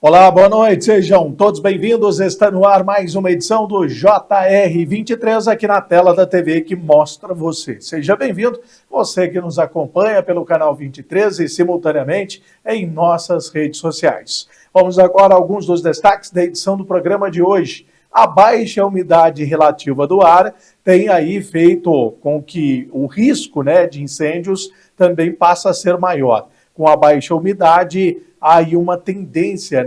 Olá, boa noite, sejam todos bem-vindos. Está no ar mais uma edição do JR23 aqui na tela da TV que mostra você. Seja bem-vindo, você que nos acompanha pelo canal 23 e simultaneamente em nossas redes sociais. Vamos agora a alguns dos destaques da edição do programa de hoje. A baixa umidade relativa do ar tem aí feito com que o risco, de incêndios também passe a ser maior. Com a baixa umidade, há aí uma tendência,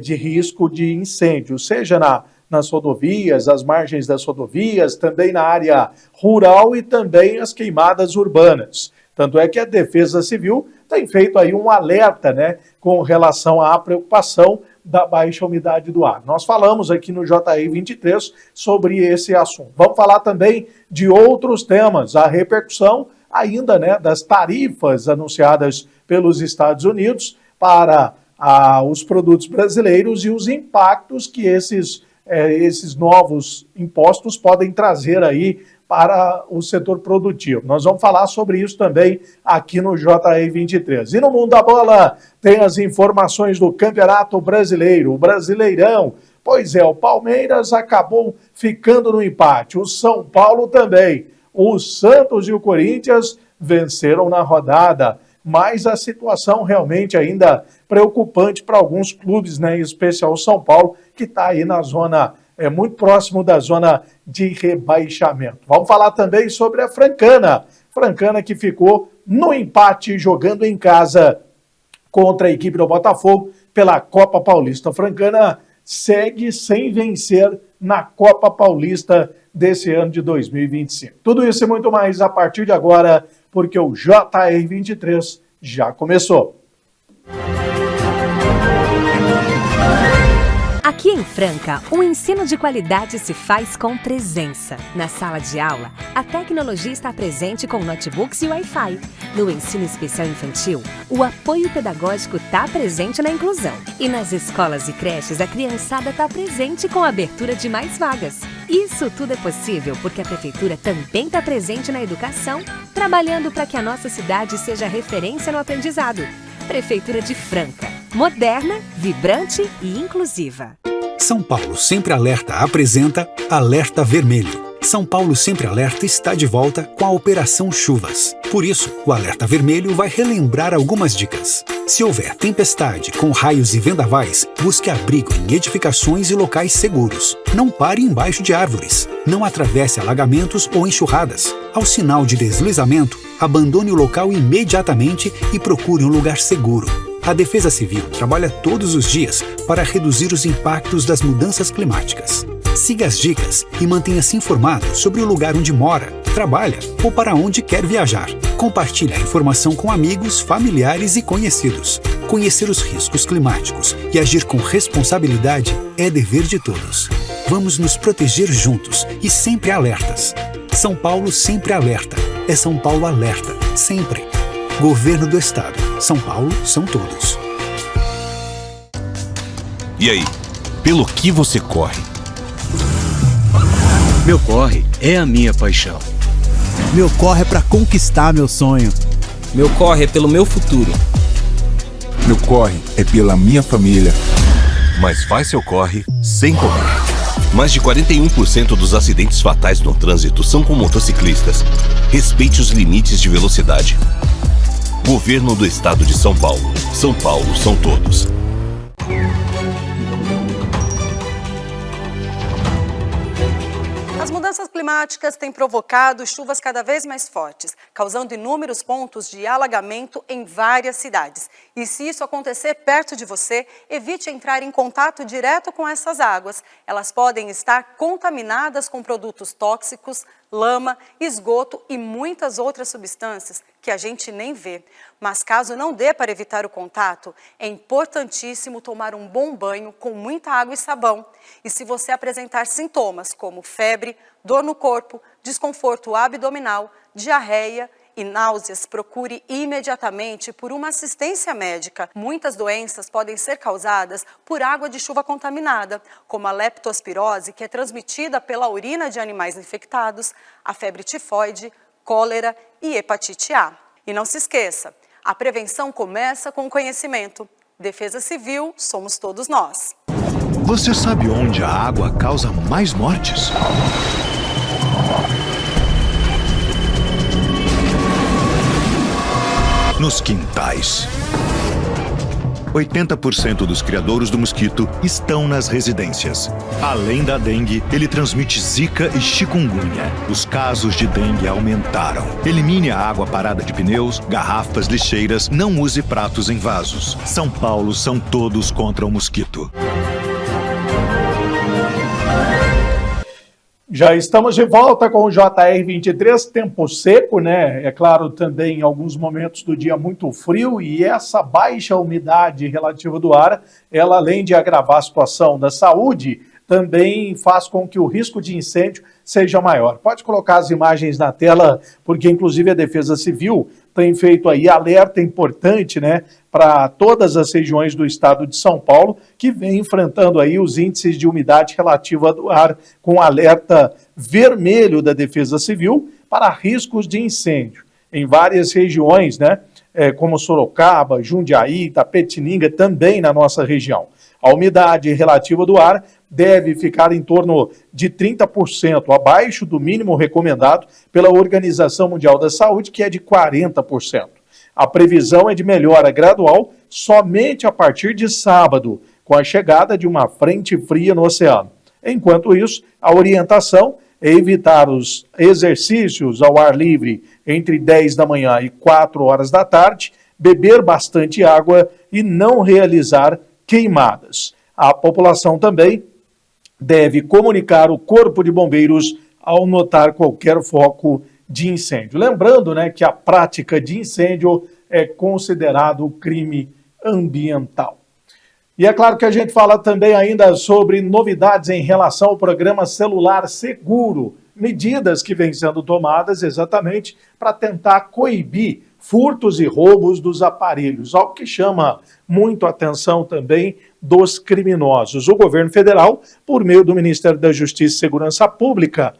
de risco de incêndio, seja nas rodovias, as margens das rodovias, também na área rural e também as queimadas urbanas. Tanto é que a Defesa Civil tem feito aí um alerta, com relação à preocupação da baixa umidade do ar. Nós falamos aqui no JR23 sobre esse assunto. Vamos falar também de outros temas, a repercussão ainda, das tarifas anunciadas pelos Estados Unidos para os produtos brasileiros e os impactos que esses novos impostos podem trazer aí para o setor produtivo. Nós vamos falar sobre isso também aqui no JR23. E no Mundo da Bola tem as informações do Campeonato Brasileiro, o Brasileirão. Pois é, o Palmeiras acabou ficando no empate, o São Paulo também. O Santos e o Corinthians venceram na rodada, mas a situação realmente ainda preocupante para alguns clubes, em especial o São Paulo, que está aí na zona, muito próximo da zona de rebaixamento. Vamos falar também sobre a Francana. Francana que ficou no empate jogando em casa contra a equipe do Botafogo pela Copa Paulista. A Francana segue sem vencer na Copa Paulista desse ano de 2025. Tudo isso e muito mais a partir de agora, porque o JR23 já começou. Aqui em Franca, o ensino de qualidade se faz com presença. Na sala de aula, a tecnologia está presente com notebooks e Wi-Fi. No ensino especial infantil, o apoio pedagógico está presente na inclusão. E nas escolas e creches, a criançada está presente com a abertura de mais vagas. Isso tudo é possível porque a Prefeitura também está presente na educação, trabalhando para que a nossa cidade seja referência no aprendizado. Prefeitura de Franca, moderna, vibrante e inclusiva. São Paulo Sempre Alerta apresenta Alerta Vermelho. São Paulo Sempre Alerta está de volta com a Operação Chuvas. Por isso, o Alerta Vermelho vai relembrar algumas dicas. Se houver tempestade com raios e vendavais, busque abrigo em edificações e locais seguros. Não pare embaixo de árvores. Não atravesse alagamentos ou enxurradas. Ao sinal de deslizamento, abandone o local imediatamente e procure um lugar seguro. A Defesa Civil trabalha todos os dias para reduzir os impactos das mudanças climáticas. Siga as dicas e mantenha-se informado sobre o lugar onde mora, trabalha ou para onde quer viajar. Compartilhe a informação com amigos, familiares e conhecidos. Conhecer os riscos climáticos e agir com responsabilidade é dever de todos. Vamos nos proteger juntos e sempre alertas. São Paulo Sempre Alerta. É São Paulo Alerta, sempre. Governo do Estado. São Paulo são todos. E aí, pelo que você corre? Meu corre é a minha paixão. Meu corre é pra conquistar meu sonho. Meu corre é pelo meu futuro. Meu corre é pela minha família. Mas faz seu corre sem correr. Mais de 41% dos acidentes fatais no trânsito são com motociclistas. Respeite os limites de velocidade. Governo do Estado de São Paulo. São Paulo são todos. As mudanças climáticas têm provocado chuvas cada vez mais fortes, causando inúmeros pontos de alagamento em várias cidades. E se isso acontecer perto de você, evite entrar em contato direto com essas águas. Elas podem estar contaminadas com produtos tóxicos, lama, esgoto e muitas outras substâncias que a gente nem vê. Mas caso não dê para evitar o contato, é importantíssimo tomar um bom banho com muita água e sabão. E se você apresentar sintomas como febre, dor no corpo, desconforto abdominal, diarreia e náuseas, procure imediatamente por uma assistência médica. Muitas doenças podem ser causadas por água de chuva contaminada, como a leptospirose, que é transmitida pela urina de animais infectados, a febre tifoide, cólera e hepatite A. E não se esqueça, a prevenção começa com o conhecimento. Defesa Civil, somos todos nós. Você sabe onde a água causa mais mortes? Nos quintais. 80% dos criadouros do mosquito estão nas residências. Além da dengue, ele transmite zika e chikungunya. Os casos de dengue aumentaram. Elimine a água parada de pneus, garrafas, lixeiras, não use pratos em vasos. São Paulo são todos contra o mosquito. Já estamos de volta com o JR23, tempo seco, né? É claro, também em alguns momentos do dia muito frio, e essa baixa umidade relativa do ar, ela além de agravar a situação da saúde, também faz com que o risco de incêndio seja maior. Pode colocar as imagens na tela, porque inclusive a Defesa Civil tem feito aí alerta importante, né, para todas as regiões do estado de São Paulo, que vem enfrentando aí os índices de umidade relativa do ar, com alerta vermelho da Defesa Civil para riscos de incêndio. Em várias regiões, né, como Sorocaba, Jundiaí, Itapetininga, também na nossa região. A umidade relativa do ar deve ficar em torno de 30%, abaixo do mínimo recomendado pela Organização Mundial da Saúde, que é de 40%. A previsão é de melhora gradual somente a partir de sábado, com a chegada de uma frente fria no oceano. Enquanto isso, a orientação é evitar os exercícios ao ar livre entre 10 da manhã e 4 horas da tarde, beber bastante água e não realizar queimadas. A população também deve comunicar o Corpo de Bombeiros ao notar qualquer foco de incêndio. Lembrando, né, que a prática de incêndio é considerado crime ambiental. E é claro que a gente fala também ainda sobre novidades em relação ao programa Celular Seguro, medidas que vêm sendo tomadas exatamente para tentar coibir furtos e roubos dos aparelhos, algo que chama muito a atenção também dos criminosos. O governo federal, por meio do Ministério da Justiça e Segurança Pública,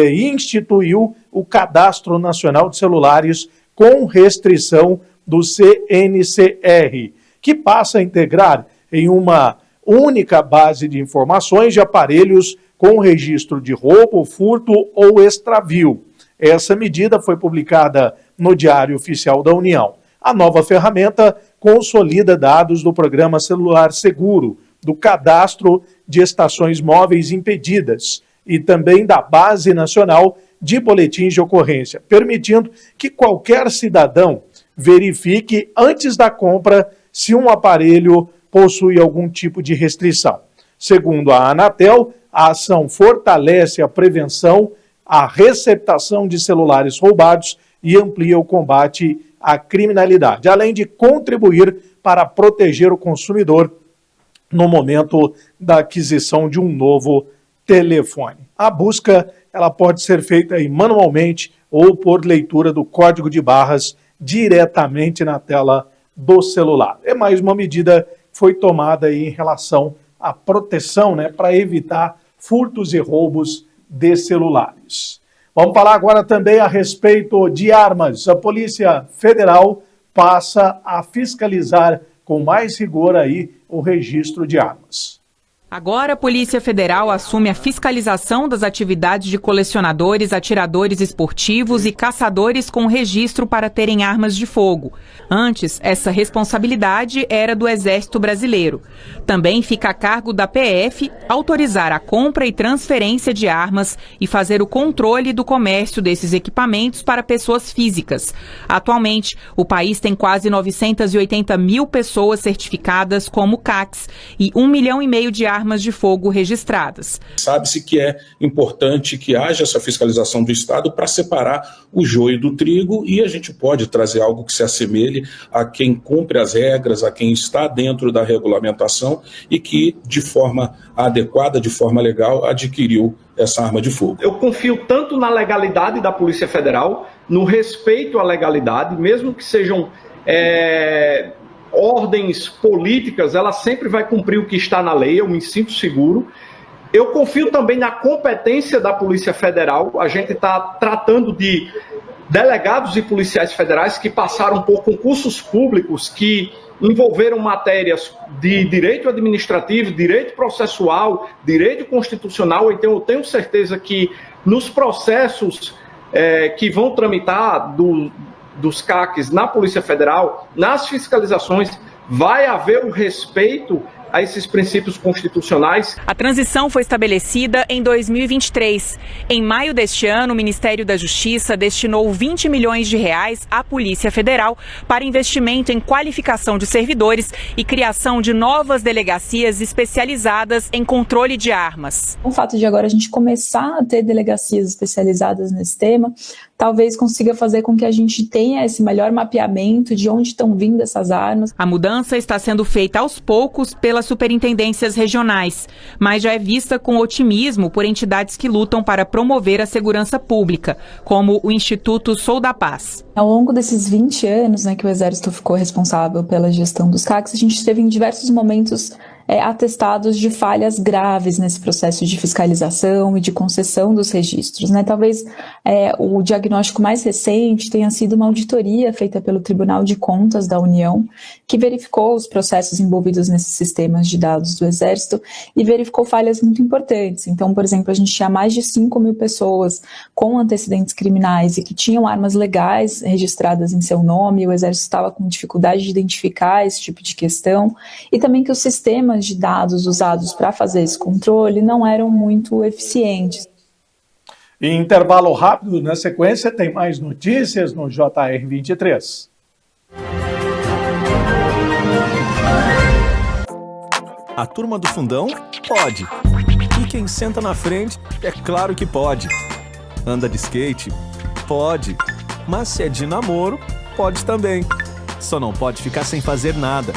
instituiu o Cadastro Nacional de Celulares com restrição do CNCR, que passa a integrar em uma única base de informações de aparelhos com registro de roubo, furto ou extravio. Essa medida foi publicada no Diário Oficial da União. A nova ferramenta consolida dados do Programa Celular Seguro, do Cadastro de Estações Móveis Impedidas e também da Base Nacional de Boletins de Ocorrência, permitindo que qualquer cidadão verifique antes da compra se um aparelho possui algum tipo de restrição. Segundo a Anatel, a ação fortalece a prevenção, a receptação de celulares roubados e amplia o combate à criminalidade, além de contribuir para proteger o consumidor no momento da aquisição de um novo telefone. A busca ela pode ser feita aí manualmente ou por leitura do código de barras diretamente na tela do celular. É mais uma medida que foi tomada aí em relação à proteção, né, para evitar furtos e roubos de celulares. Vamos falar agora também a respeito de armas. A Polícia Federal passa a fiscalizar com mais rigor aí o registro de armas. Agora a Polícia Federal assume a fiscalização das atividades de colecionadores, atiradores esportivos e caçadores com registro para terem armas de fogo. Antes, essa responsabilidade era do Exército Brasileiro. Também fica a cargo da PF autorizar a compra e transferência de armas e fazer o controle do comércio desses equipamentos para pessoas físicas. Atualmente, o país tem quase 980 mil pessoas certificadas como CACs e 1,5 milhão de armas de fogo registradas. Sabe-se que é importante que haja essa fiscalização do Estado para separar o joio do trigo, e a gente pode trazer algo que se assemelhe a quem cumpre as regras, a quem está dentro da regulamentação e que, de forma adequada, de forma legal, adquiriu essa arma de fogo. Eu confio tanto na legalidade da Polícia Federal, no respeito à legalidade, mesmo que sejam ordens políticas, ela sempre vai cumprir o que está na lei, eu me sinto seguro. Eu confio também na competência da Polícia Federal. A gente está tratando de delegados e policiais federais que passaram por concursos públicos que envolveram matérias de direito administrativo, direito processual, direito constitucional. Então eu tenho certeza que nos processos que vão tramitar dos CACs na Polícia Federal, nas fiscalizações, vai haver o respeito a esses princípios constitucionais. A transição foi estabelecida em 2023. Em maio deste ano, o Ministério da Justiça destinou 20 milhões de reais à Polícia Federal para investimento em qualificação de servidores e criação de novas delegacias especializadas em controle de armas. O fato de agora a gente começar a ter delegacias especializadas nesse tema, talvez consiga fazer com que a gente tenha esse melhor mapeamento de onde estão vindo essas armas. A mudança está sendo feita aos poucos pelas superintendências regionais, mas já é vista com otimismo por entidades que lutam para promover a segurança pública, como o Instituto Sou da Paz. Ao longo desses 20 anos, que o Exército ficou responsável pela gestão dos CACs, a gente teve em diversos momentos atestados de falhas graves nesse processo de fiscalização e de concessão dos registros. Talvez o diagnóstico mais recente tenha sido uma auditoria feita pelo Tribunal de Contas da União, que verificou os processos envolvidos nesses sistemas de dados do Exército e verificou falhas muito importantes. Então, por exemplo, a gente tinha mais de 5 mil pessoas com antecedentes criminais e que tinham armas legais registradas em seu nome, e o Exército estava com dificuldade de identificar esse tipo de questão, e também que os sistemas de dados usados para fazer esse controle não eram muito eficientes. Em intervalo rápido, na sequência, tem mais notícias no JR 23. A turma do fundão pode. E quem senta na frente, é claro que pode. Anda de skate? Pode. Mas se é de namoro, pode também. Só não pode ficar sem fazer nada.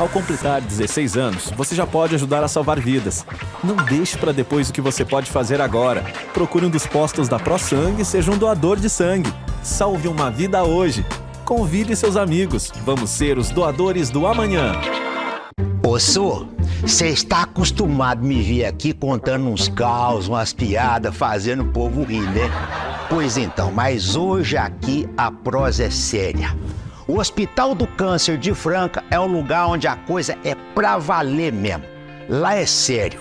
Ao completar 16 anos, você já pode ajudar a salvar vidas. Não deixe para depois o que você pode fazer agora. Procure um dos postos da ProSangue e seja um doador de sangue. Salve uma vida hoje. Convide seus amigos. Vamos ser os doadores do amanhã. Ô, Sô, você está acostumado a me ver aqui contando uns caos, umas piadas, fazendo o povo rir, né? Pois então, mas hoje aqui a prosa é séria. O Hospital do Câncer de Franca é um lugar onde a coisa é pra valer mesmo. Lá é sério.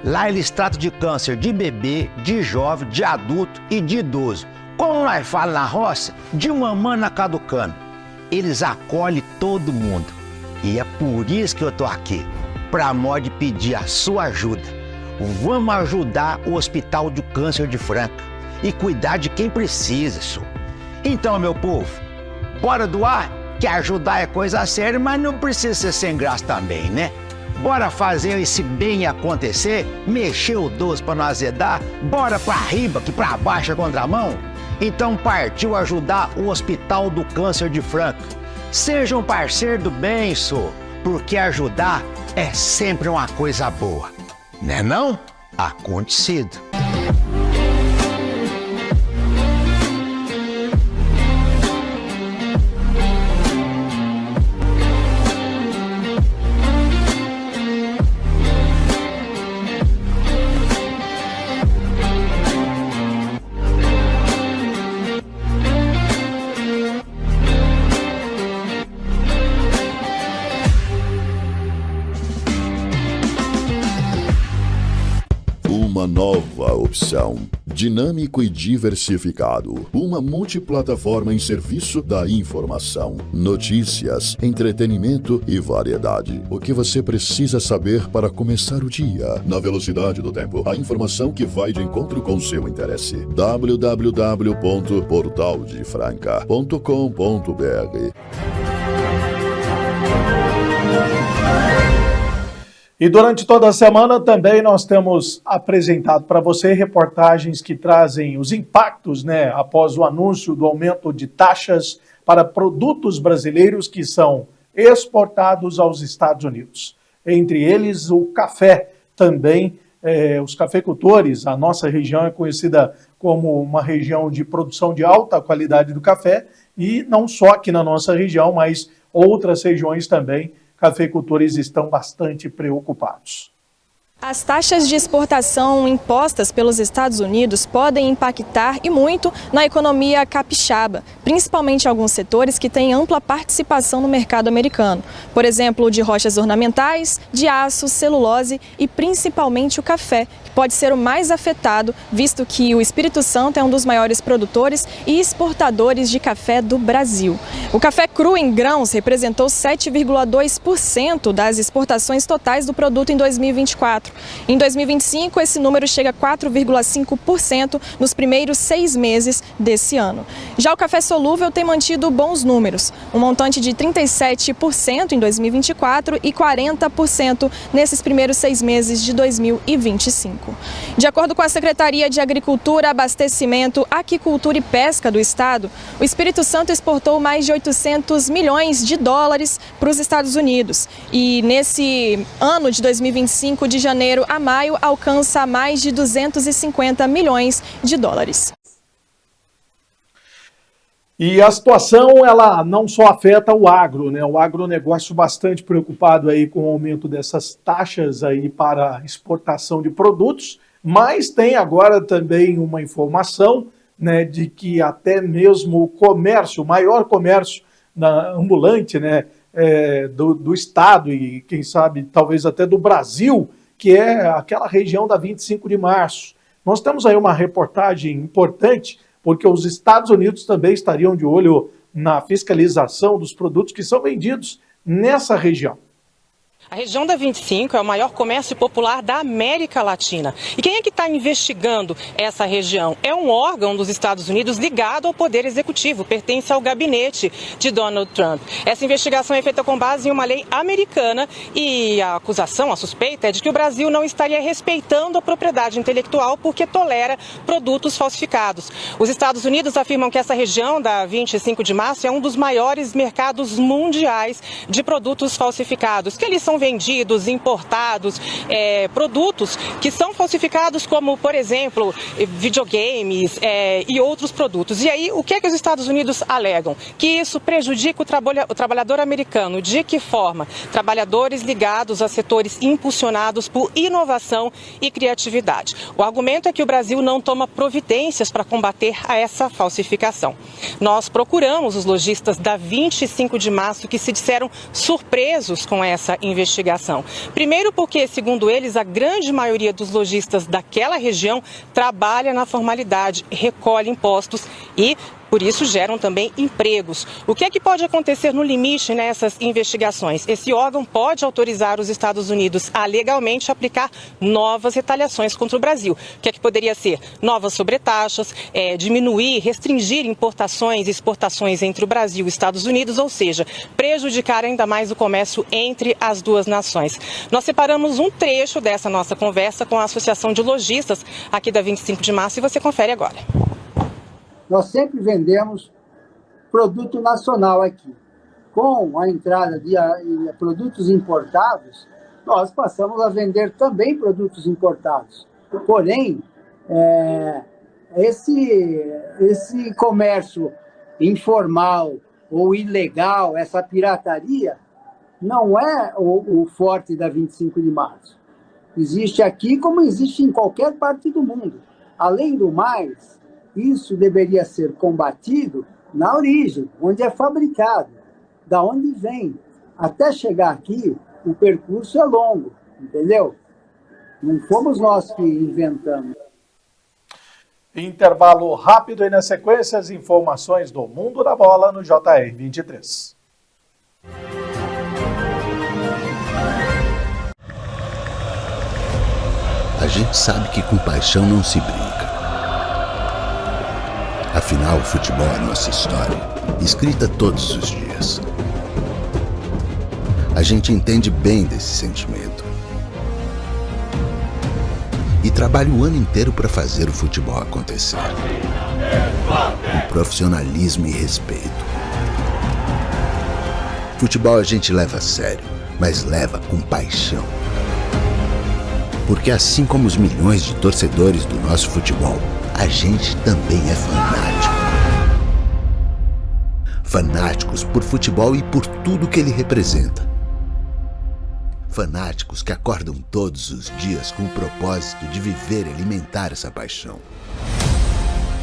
Lá eles tratam de câncer de bebê, de jovem, de adulto e de idoso. Como nós falamos na roça, de uma mana caducando. Eles acolhem todo mundo. E é por isso que eu tô aqui, pra modo de pedir a sua ajuda. Vamos ajudar o Hospital do Câncer de Franca e cuidar de quem precisa, senhor. Então, meu povo, bora doar, que ajudar é coisa séria, mas não precisa ser sem graça também, né? Bora fazer esse bem acontecer, mexer o doce pra não azedar, bora pra riba, que pra baixo é contramão. Então partiu ajudar o Hospital do Câncer de Franca. Seja um parceiro do bem, senhor, porque ajudar é sempre uma coisa boa. Né não? Acontecido. Uma nova opção, dinâmico e diversificado, uma multiplataforma em serviço da informação, notícias, entretenimento e variedade. O que você precisa saber para começar o dia, na velocidade do tempo, a informação que vai de encontro com seu interesse. www.portaldefranca.com.br. E durante toda a semana também nós temos apresentado para você reportagens que trazem os impactos, após o anúncio do aumento de taxas para produtos brasileiros que são exportados aos Estados Unidos. Entre eles o café também, os cafeicultores. A nossa região é conhecida como uma região de produção de alta qualidade do café, e não só aqui na nossa região, mas outras regiões também. Cafeicultores estão bastante preocupados. As taxas de exportação impostas pelos Estados Unidos podem impactar e muito na economia capixaba, principalmente em alguns setores que têm ampla participação no mercado americano. Por exemplo, de rochas ornamentais, de aço, celulose e principalmente o café, que pode ser o mais afetado, visto que o Espírito Santo é um dos maiores produtores e exportadores de café do Brasil. O café cru em grãos representou 7,2% das exportações totais do produto em 2024. Em 2025, esse número chega a 4,5% nos primeiros 6 meses desse ano. Já o café solúvel tem mantido bons números, um montante de 37% em 2024 e 40% nesses primeiros 6 meses de 2025. De acordo com a Secretaria de Agricultura, Abastecimento, Aquicultura e Pesca do Estado, o Espírito Santo exportou mais de 800 milhões de dólares para os Estados Unidos. E nesse ano de 2025, de janeiro a maio, alcança mais de 250 milhões de dólares. E a situação, ela não só afeta o agro, né? O agronegócio bastante preocupado aí com o aumento dessas taxas aí para exportação de produtos, mas tem agora também uma informação, né, de que até mesmo o comércio, o maior comércio ambulante, né, do estado e quem sabe talvez até do Brasil, que é aquela região da 25 de março. Nós temos aí uma reportagem importante, porque os Estados Unidos também estariam de olho na fiscalização dos produtos que são vendidos nessa região. A região da 25 é o maior comércio popular da América Latina. E quem é que está investigando essa região? É um órgão dos Estados Unidos ligado ao Poder Executivo, pertence ao gabinete de Donald Trump. Essa investigação é feita com base em uma lei americana e a acusação, a suspeita, é de que o Brasil não estaria respeitando a propriedade intelectual porque tolera produtos falsificados. Os Estados Unidos afirmam que essa região da 25 de março é um dos maiores mercados mundiais de produtos falsificados, que eles são vendidos, importados, produtos que são falsificados como, por exemplo, videogames e outros produtos. E aí, o que é que os Estados Unidos alegam? Que isso prejudica o trabalhador americano. De que forma? Trabalhadores ligados a setores impulsionados por inovação e criatividade. O argumento é que o Brasil não toma providências para combater essa falsificação. Nós procuramos os lojistas da 25 de março que se disseram surpresos com essa investigação. Primeiro porque, segundo eles, a grande maioria dos lojistas daquela região trabalha na formalidade, recolhe impostos e, por isso, geram também empregos. O que é que pode acontecer no limite nessas investigações? Esse órgão pode autorizar os Estados Unidos a legalmente aplicar novas retaliações contra o Brasil. O que é que poderia ser? Novas sobretaxas, diminuir, restringir importações e exportações entre o Brasil e os Estados Unidos, ou seja, prejudicar ainda mais o comércio entre as duas nações. Nós separamos um trecho dessa nossa conversa com a Associação de Lojistas aqui da 25 de março e você confere agora. Nós sempre vendemos produto nacional aqui. Com a entrada de produtos importados, nós passamos a vender também produtos importados. Porém, esse comércio informal ou ilegal, essa pirataria, não é o forte da 25 de março. Existe aqui como existe em qualquer parte do mundo. Além do mais, isso deveria ser combatido na origem, onde é fabricado, da onde vem. Até chegar aqui, o percurso é longo, entendeu? Não fomos nós que inventamos. Intervalo rápido e na sequência as informações do Mundo da Bola no JR 23. A gente sabe que com paixão não se brinca. Afinal, o futebol é nossa história, escrita todos os dias. A gente entende bem desse sentimento. E trabalha o ano inteiro para fazer o futebol acontecer. Com profissionalismo e respeito. Futebol a gente leva a sério, mas leva com paixão. Porque assim como os milhões de torcedores do nosso futebol, a gente também é fanático. Fanáticos por futebol e por tudo que ele representa. fanáticos que acordam todos os dias com o propósito de viver e alimentar essa paixão.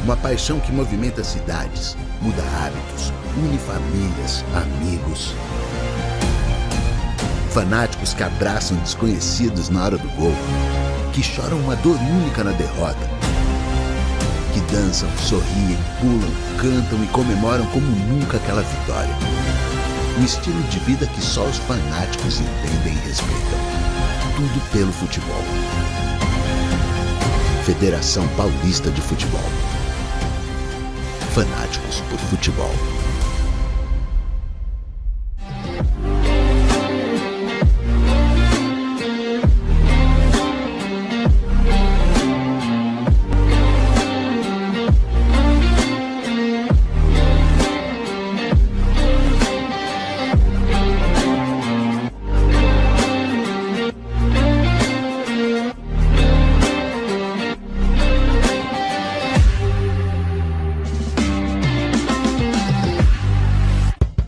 Uma paixão que movimenta cidades, muda hábitos, une famílias, amigos. Fanáticos que abraçam desconhecidos na hora do gol, que choram uma dor única na derrota, que dançam, sorriem, pulam, cantam e comemoram como nunca aquela vitória. Um estilo de vida que só os fanáticos entendem e respeitam. Tudo pelo futebol. Federação Paulista de Futebol. Fanáticos por futebol.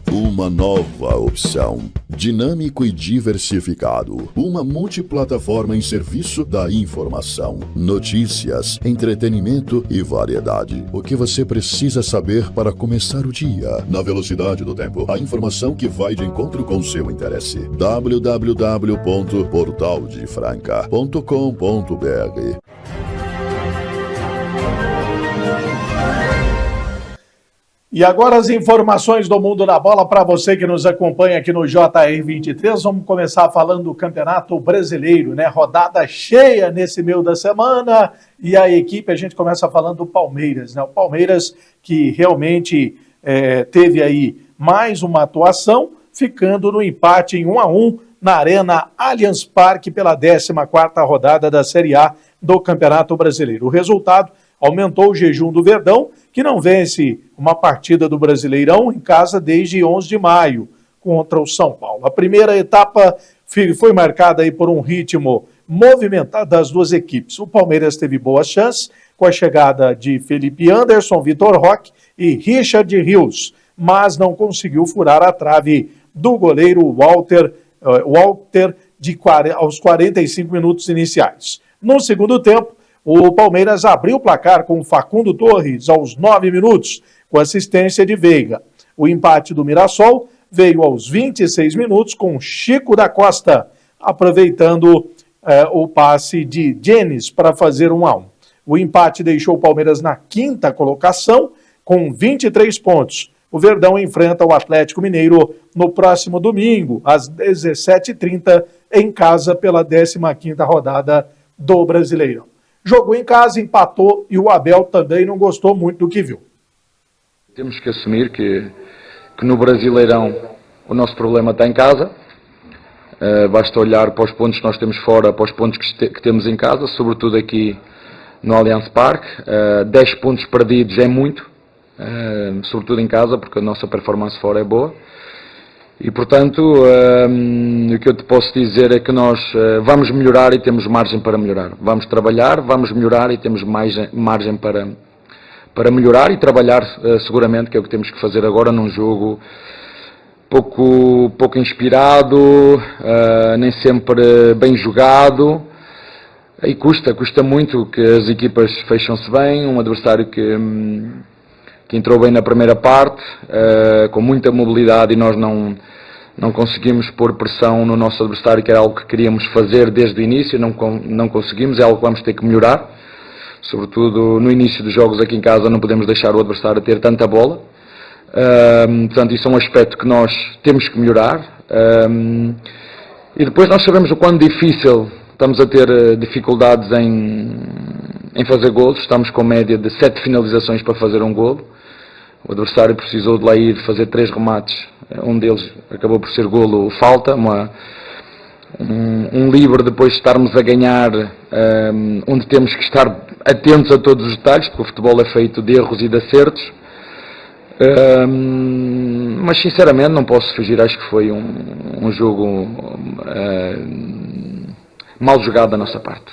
Uma nova opção. Dinâmico e diversificado. Uma multiplataforma em serviço da informação, notícias, entretenimento e variedade. O que você precisa saber para começar o dia. Na velocidade do tempo. A informação que vai de encontro com seu interesse. www.portaldefranca.com.br. E agora as informações do mundo da bola para você que nos acompanha aqui no JR23. Vamos começar falando do Campeonato Brasileiro, né? Rodada cheia nesse meio da semana. E a equipe, a gente começa falando do Palmeiras, né? O Palmeiras que realmente teve aí mais uma atuação, ficando no empate em 1-1 na Arena Allianz Parque pela 14ª rodada da Série A do Campeonato Brasileiro. O resultado aumentou o jejum do Verdão, que não vence uma partida do Brasileirão em casa desde 11 de maio, contra o São Paulo. A primeira etapa foi marcada aí por um ritmo movimentado das duas equipes. O Palmeiras teve boas chances com a chegada de Felipe Anderson, Vitor Roque e Richard Rios, mas não conseguiu furar a trave do goleiro Walter aos 45 minutos iniciais. No segundo tempo, o Palmeiras abriu o placar com Facundo Torres aos 9 minutos, com assistência de Veiga. O empate do Mirassol veio aos 26 minutos com Chico da Costa, aproveitando o passe de Denis para fazer 1-1. O empate deixou o Palmeiras na 5ª colocação, com 23 pontos. O Verdão enfrenta o Atlético Mineiro no próximo domingo, às 17h30, em casa, pela 15ª rodada do Brasileirão. Jogou em casa, empatou e o Abel também não gostou muito do que viu. Temos que assumir que no Brasileirão o nosso problema está em casa. Basta olhar para os pontos que nós temos fora, para os pontos que temos em casa, sobretudo aqui no Allianz Parque. 10 pontos perdidos é muito, sobretudo em casa, porque a nossa performance fora é boa. E, portanto, o que eu te posso dizer é que nós vamos melhorar e temos margem para melhorar. Vamos trabalhar, vamos melhorar e temos mais margem para melhorar e trabalhar, seguramente, que é o que temos que fazer agora num jogo pouco inspirado, nem sempre bem jogado. E custa muito, que as equipas fecham-se bem, um adversário que entrou bem na primeira parte, com muita mobilidade, e nós não conseguimos pôr pressão no nosso adversário, que era algo que queríamos fazer desde o início, não conseguimos, é algo que vamos ter que melhorar, sobretudo no início dos jogos aqui em casa. Não podemos deixar o adversário ter tanta bola, portanto isso é um aspecto que nós temos que melhorar, e depois nós sabemos o quão difícil estamos a ter dificuldades em fazer golos. Estamos com média de 7 finalizações para fazer um golo. O adversário precisou de lá ir fazer 3 remates, um deles acabou por ser golo falta, um livre depois de estarmos a ganhar, onde temos que estar atentos a todos os detalhes, porque o futebol é feito de erros e de acertos. Mas sinceramente não posso fugir, acho que foi um jogo mal jogado da nossa parte.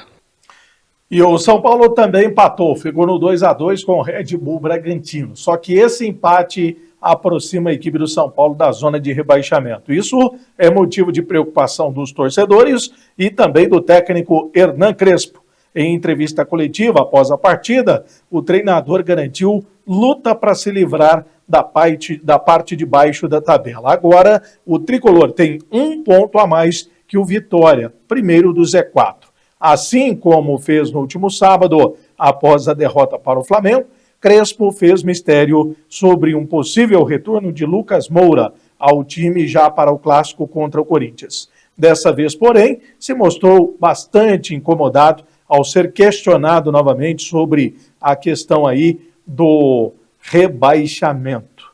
E o São Paulo também empatou, ficou no 2-2 com o Red Bull Bragantino. Só que esse empate aproxima a equipe do São Paulo da zona de rebaixamento. Isso é motivo de preocupação dos torcedores e também do técnico Hernan Crespo. Em entrevista coletiva após a partida, o treinador garantiu luta para se livrar da parte de baixo da tabela. Agora, o tricolor tem 1 ponto a mais que o Vitória, primeiro do Z4. Assim como fez no último sábado, após a derrota para o Flamengo, Crespo fez mistério sobre um possível retorno de Lucas Moura ao time já para o clássico contra o Corinthians. Dessa vez, porém, se mostrou bastante incomodado ao ser questionado novamente sobre a questão aí do rebaixamento.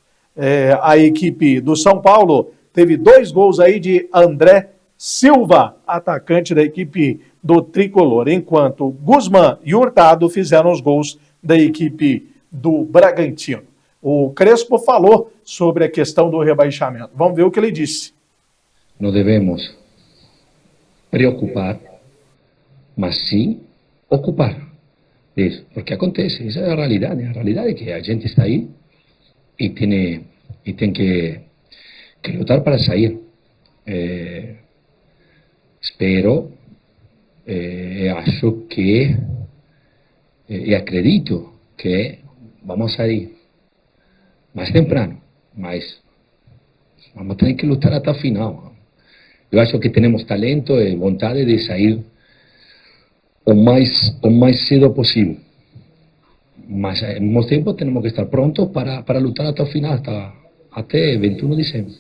A equipe do São Paulo teve 2 gols aí de André Silva, atacante da equipe do Tricolor, enquanto Guzmán e Hurtado fizeram os gols da equipe do Bragantino. O Crespo falou sobre a questão do rebaixamento. Vamos ver o que ele disse. Não devemos preocupar, mas sim ocupar. Isso, porque acontece, essa é a realidade. A realidade é que a gente está aí e tem que lutar para sair. Espero, acho que, e acredito que vamos sair mais temprano, mas vamos ter que lutar até o final. Eu acho que temos talento e vontade de sair o mais cedo possível. Mas, ao mesmo tempo, temos que estar prontos para lutar até o final, até 21 de dezembro.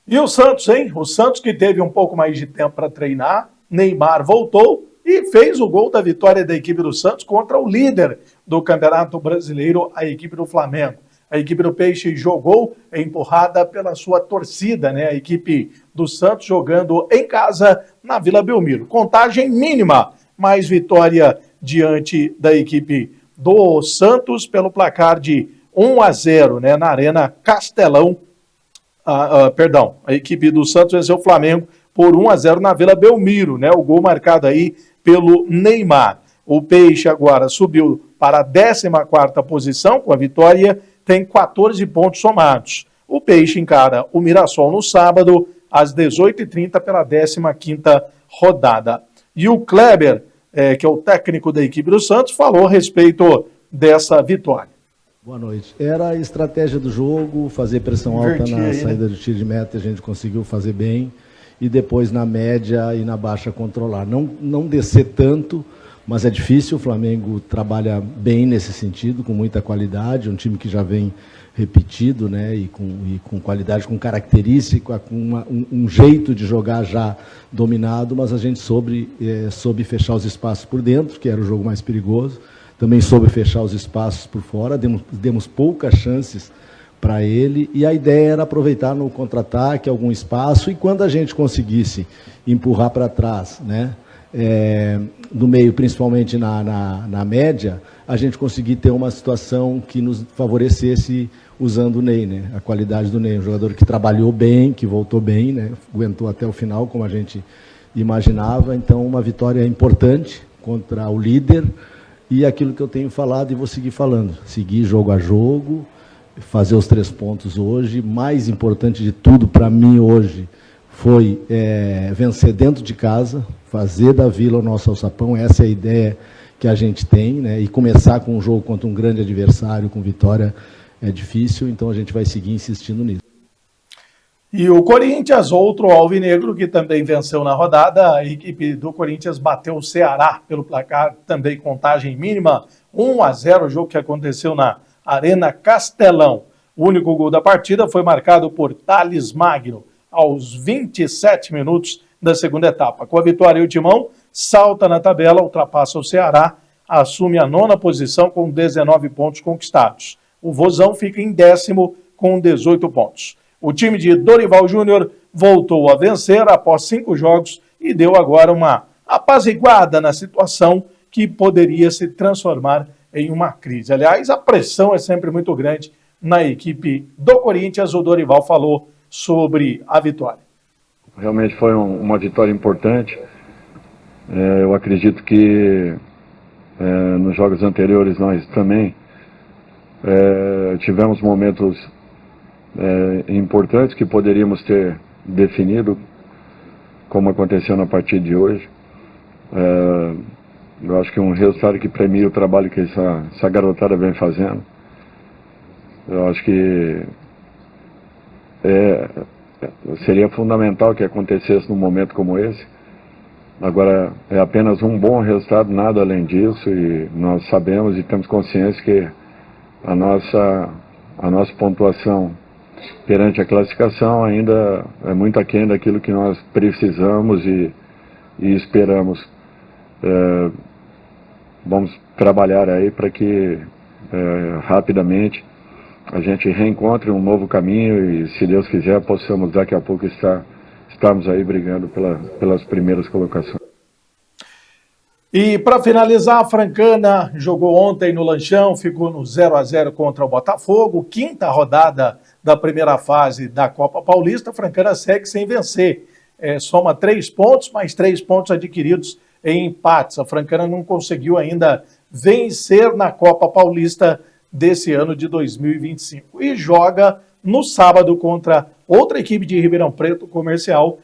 E o Santos, hein? O Santos que teve um pouco mais de tempo para treinar, Neymar voltou e fez o gol da vitória da equipe do Santos contra o líder do Campeonato Brasileiro, a equipe do Flamengo. A equipe do Peixe jogou empurrada pela sua torcida, né? A equipe do Santos jogando em casa na Vila Belmiro. Contagem mínima, mas vitória diante da equipe do Santos pelo placar de 1-0, né? Na Arena Castelão. A equipe do Santos venceu o Flamengo por 1-0 na Vila Belmiro, né? O gol marcado aí pelo Neymar. O Peixe agora subiu para a 14ª posição com a vitória, tem 14 pontos somados. O Peixe encara o Mirassol no sábado, às 18h30, pela 15ª rodada. E o Kleber, que é o técnico da equipe do Santos, falou a respeito dessa vitória. Boa noite. Era a estratégia do jogo, fazer pressão alta na saída do tiro de meta, a gente conseguiu fazer bem, e depois na média e na baixa controlar. Não descer tanto, mas é difícil, o Flamengo trabalha bem nesse sentido, com muita qualidade, um time que já vem repetido, né, e com qualidade, com característica, com um jeito de jogar já dominado, mas a gente soube fechar os espaços por dentro, que era o jogo mais perigoso, também soube fechar os espaços por fora, demos poucas chances para ele, e a ideia era aproveitar no contra-ataque algum espaço, e quando a gente conseguisse empurrar para trás, né, do meio, principalmente na média, a gente conseguir ter uma situação que nos favorecesse usando o Ney, né? A qualidade do Ney, um jogador que trabalhou bem, que voltou bem, né? Aguentou até o final, como a gente imaginava. Então, uma vitória importante contra o líder, e aquilo que eu tenho falado e vou seguir falando, seguir jogo a jogo, fazer os 3 pontos hoje. Mais importante de tudo para mim hoje foi vencer dentro de casa, fazer da Vila o nosso alçapão. Essa é a ideia que a gente tem, né? E começar com um jogo contra um grande adversário, com vitória, é difícil, então a gente vai seguir insistindo nisso. E o Corinthians, outro alvinegro que também venceu na rodada, a equipe do Corinthians bateu o Ceará pelo placar, também contagem mínima, 1-0, o jogo que aconteceu na Arena Castelão. O único gol da partida foi marcado por Thales Magno, aos 27 minutos da segunda etapa. Com a vitória, o Timão salta na tabela, ultrapassa o Ceará, assume a 9ª posição com 19 pontos conquistados. O Vozão fica em 10º com 18 pontos. O time de Dorival Júnior voltou a vencer após 5 jogos e deu agora uma apaziguada na situação que poderia se transformar em uma crise. Aliás, a pressão é sempre muito grande na equipe do Corinthians. O Dorival falou sobre a vitória. Realmente foi uma vitória importante. Eu acredito que nos jogos anteriores nós também Tivemos momentos importantes que poderíamos ter definido, como aconteceu na partida de hoje. Eu acho que é um resultado que premia o trabalho que essa garotada vem fazendo. Eu acho que seria fundamental que acontecesse num momento como esse. Agora, é apenas um bom resultado, nada além disso, e nós sabemos e temos consciência que a nossa pontuação perante a classificação ainda é muito aquém daquilo que nós precisamos e esperamos. Vamos trabalhar aí para que rapidamente a gente reencontre um novo caminho e, se Deus quiser, possamos daqui a pouco estarmos aí brigando pelas primeiras colocações. E para finalizar, a Francana jogou ontem no Lanchão, ficou no 0-0 contra o Botafogo, quinta rodada da primeira fase da Copa Paulista. A Francana segue sem vencer, soma 3 pontos, mais 3 pontos adquiridos em empates. A Francana não conseguiu ainda vencer na Copa Paulista desse ano de 2025. E joga no sábado contra outra equipe de Ribeirão Preto, Comercial,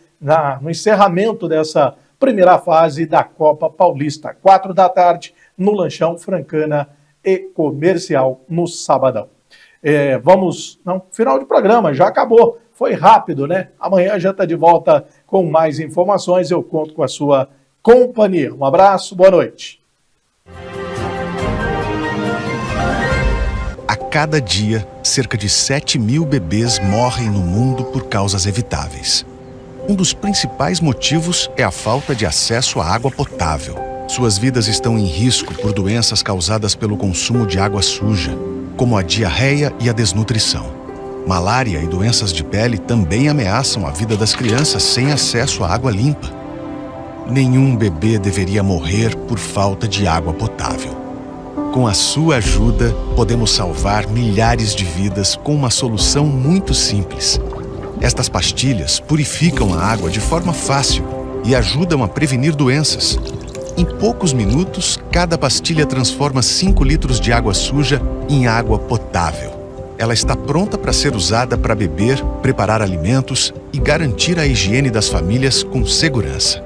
no encerramento dessa primeira fase da Copa Paulista. 4 da tarde, no Lanchão, Francana e Comercial, no sabadão. Final de programa, já acabou. Foi rápido, né? Amanhã já está de volta com mais informações. Eu conto com a sua companhia. Um abraço, boa noite. A cada dia, cerca de 7 mil bebês morrem no mundo por causas evitáveis. Um dos principais motivos é a falta de acesso à água potável. Suas vidas estão em risco por doenças causadas pelo consumo de água suja, como a diarreia e a desnutrição. Malária e doenças de pele também ameaçam a vida das crianças sem acesso à água limpa. Nenhum bebê deveria morrer por falta de água potável. Com a sua ajuda, podemos salvar milhares de vidas com uma solução muito simples. Estas pastilhas purificam a água de forma fácil e ajudam a prevenir doenças. Em poucos minutos, cada pastilha transforma 5 litros de água suja em água potável. Ela está pronta para ser usada para beber, preparar alimentos e garantir a higiene das famílias com segurança.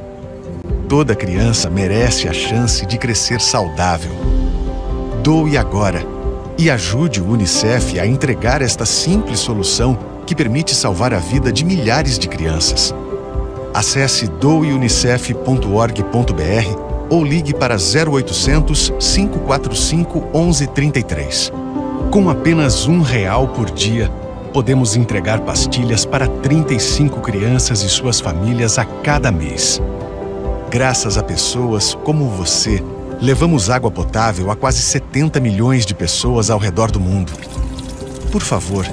Toda criança merece a chance de crescer saudável. Doe agora e ajude o UNICEF a entregar esta simples solução que permite salvar a vida de milhares de crianças. Acesse doeunicef.org.br ou ligue para 0800 545 1133. Com apenas R$1 por dia, podemos entregar pastilhas para 35 crianças e suas famílias a cada mês. Graças a pessoas como você, levamos água potável a quase 70 milhões de pessoas ao redor do mundo. Por favor,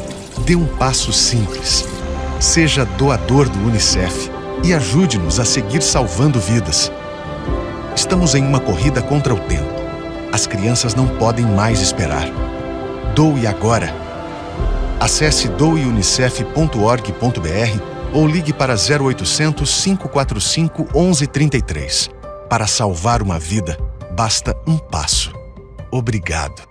dê um passo simples. Seja doador do UNICEF e ajude-nos a seguir salvando vidas. Estamos em uma corrida contra o tempo. As crianças não podem mais esperar. Doe agora. Acesse doeunicef.org.br ou ligue para 0800 545 1133. Para salvar uma vida, basta um passo. Obrigado.